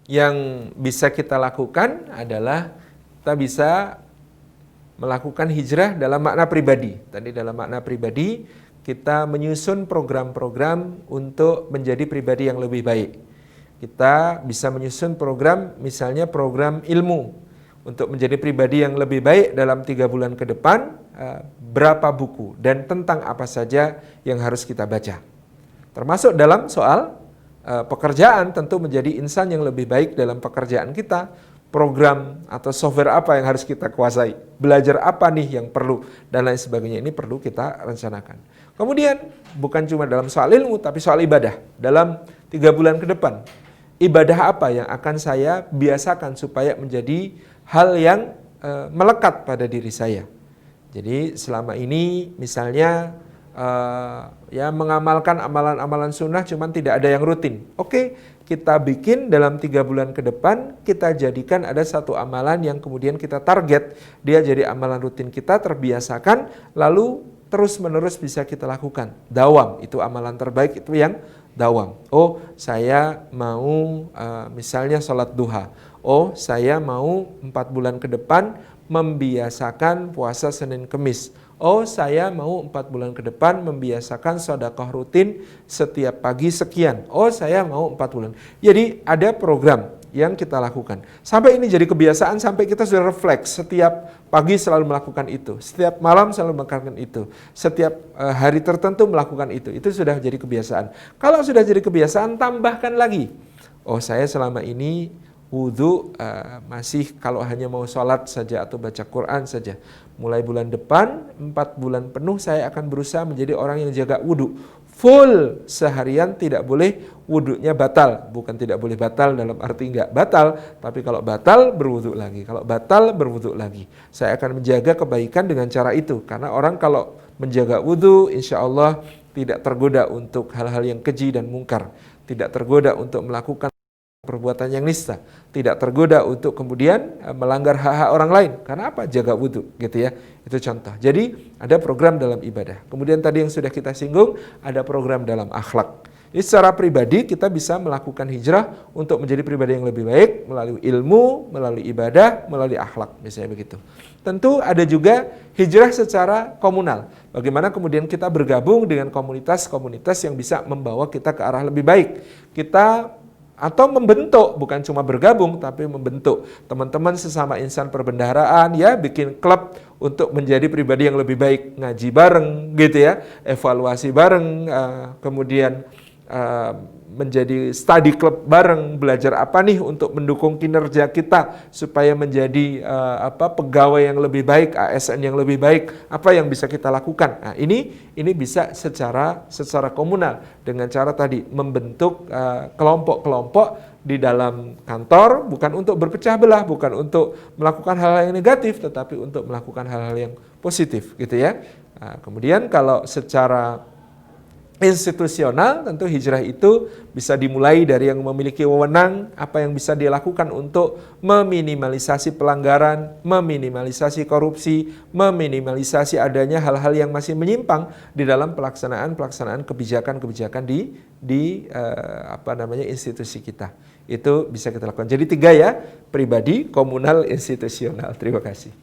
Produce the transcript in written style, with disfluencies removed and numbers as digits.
yang bisa kita lakukan adalah kita bisa melakukan hijrah dalam makna pribadi. Tadi dalam makna pribadi kita menyusun program-program untuk menjadi pribadi yang lebih baik. Kita bisa menyusun program, misalnya program ilmu untuk menjadi pribadi yang lebih baik dalam 3 bulan ke depan, berapa buku dan tentang apa saja yang harus kita baca. Termasuk dalam soal pekerjaan, tentu menjadi insan yang lebih baik dalam pekerjaan kita, program atau software apa yang harus kita kuasai, belajar apa nih yang perlu, dan lain sebagainya, ini perlu kita rencanakan. Kemudian bukan cuma dalam soal ilmu, tapi soal ibadah. Dalam 3 bulan ke depan, ibadah apa yang akan saya biasakan supaya menjadi hal yang melekat pada diri saya. Jadi selama ini misalnya ya mengamalkan amalan-amalan sunnah cuman tidak ada yang rutin. Oke, kita bikin dalam 3 bulan ke depan, kita jadikan ada satu amalan yang kemudian kita target, dia jadi amalan rutin kita, terbiasakan, lalu terus-menerus bisa kita lakukan. Dawam, itu amalan terbaik, itu yang dawam. Oh, saya mau misalnya sholat duha. Oh, saya mau 4 bulan ke depan membiasakan puasa Senin Kemis. Oh, saya mau 4 bulan ke depan membiasakan sedekah rutin setiap pagi sekian. Oh, saya mau 4 bulan. Jadi ada program yang kita lakukan. Sampai ini jadi kebiasaan, sampai kita sudah refleks. Setiap pagi selalu melakukan itu. Setiap malam selalu melakukan itu. Setiap hari tertentu melakukan itu. Itu sudah jadi kebiasaan. Kalau sudah jadi kebiasaan, tambahkan lagi. Oh, saya selama ini wudhu masih kalau hanya mau sholat saja atau baca Quran saja. Mulai bulan depan, 4 bulan penuh saya akan berusaha menjadi orang yang jaga wudhu. Full seharian, tidak boleh wudhunya batal. Bukan tidak boleh batal dalam arti enggak batal, tapi kalau batal berwudhu lagi. Kalau batal berwudhu lagi. Saya akan menjaga kebaikan dengan cara itu. Karena orang kalau menjaga wudhu, insya Allah tidak tergoda untuk hal-hal yang keji dan mungkar. Tidak tergoda untuk melakukan perbuatan yang nista, tidak tergoda untuk kemudian melanggar hak-hak orang lain. Karena apa? Jaga wudhu, gitu ya. Itu contoh. Jadi ada program dalam ibadah. Kemudian tadi yang sudah kita singgung, ada program dalam akhlak. Jadi secara pribadi kita bisa melakukan hijrah untuk menjadi pribadi yang lebih baik melalui ilmu, melalui ibadah, melalui akhlak, misalnya begitu. Tentu ada juga hijrah secara komunal. Bagaimana kemudian kita bergabung dengan komunitas-komunitas yang bisa membawa kita ke arah lebih baik. Kita atau membentuk, bukan cuma bergabung tapi membentuk teman-teman sesama insan perbendaharaan, ya, bikin klub untuk menjadi pribadi yang lebih baik, ngaji bareng gitu ya, evaluasi bareng, kemudian menjadi study club bareng, belajar apa nih untuk mendukung kinerja kita supaya menjadi pegawai yang lebih baik, ASN yang lebih baik, apa yang bisa kita lakukan. Nah, ini bisa secara komunal dengan cara tadi membentuk kelompok-kelompok di dalam kantor, bukan untuk berpecah belah, bukan untuk melakukan hal-hal yang negatif, tetapi untuk melakukan hal-hal yang positif gitu ya. Nah, kemudian kalau secara institusional, tentu hijrah itu bisa dimulai dari yang memiliki wewenang, apa yang bisa dia lakukan untuk meminimalisasi pelanggaran, meminimalisasi korupsi, meminimalisasi adanya hal-hal yang masih menyimpang di dalam pelaksanaan kebijakan-kebijakan di institusi kita. Itu bisa kita lakukan. Jadi 3 ya, pribadi, komunal, institusional. Terima kasih.